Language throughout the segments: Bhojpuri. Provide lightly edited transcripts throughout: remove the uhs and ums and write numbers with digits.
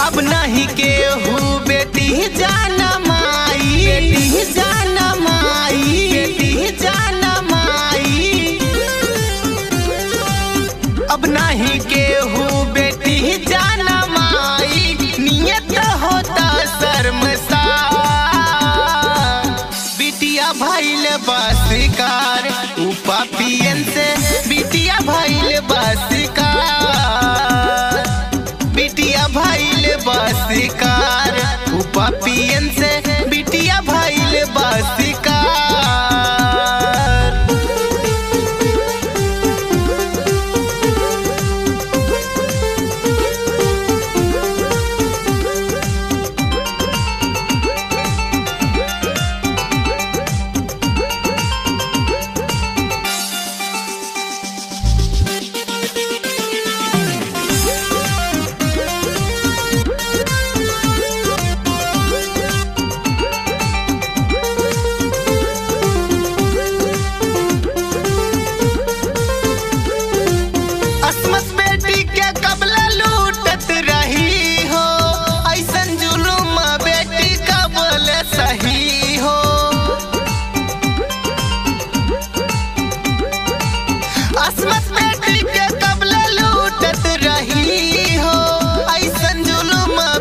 अब नहीं केहू बेटी जाना माई, बेटी जाना माई, बेटी जाना माई। अब नहीं केहू बेटी जाना माई, नियत होता शर्मसार। बिटिया भइल बसिकार पापियन से, बिटिया भइल बसिकार, बिटिया भइल बसिकार पापियन से, बिटिया भइल बसिकार। असमत बेटी के कबल लूटत रही हो, ऐसन जुलुम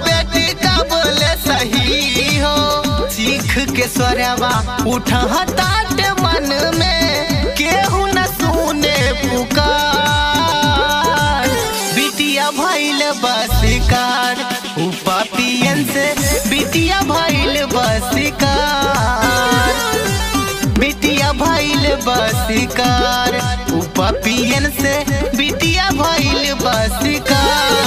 बेटी कबल सही हो। सीख के स्वरवा उठा तात मन में, केहू न सुने पुकार। बिटिया भइल बसिकार पापियन से, बिटिया भइल बसिकार, बिटिया भइल बसिकार पापियन से, बिटिया भइल बसिकार।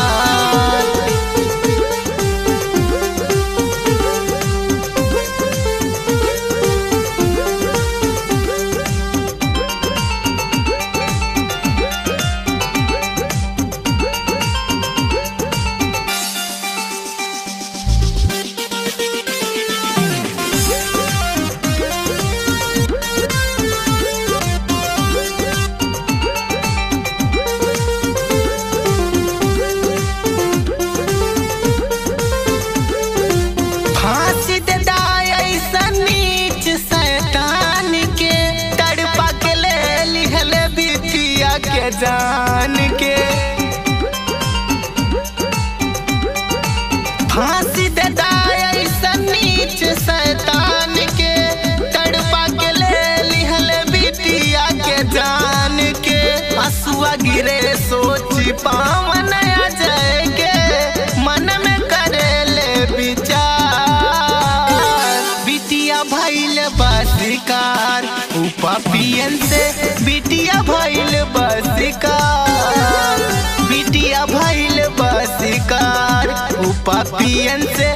के जान के फांसी दे ऐसा नीच शैतान के, तड़पा के ले लिहल बिटिया के जान के। हसुआ गिरे सोची पावन अजय के, मन में करे ले विचार। बिटिया भइल बसिकार पापियन से, बिटिया भइल बसिकार, बिटिया भइल बसिकार पापियन से,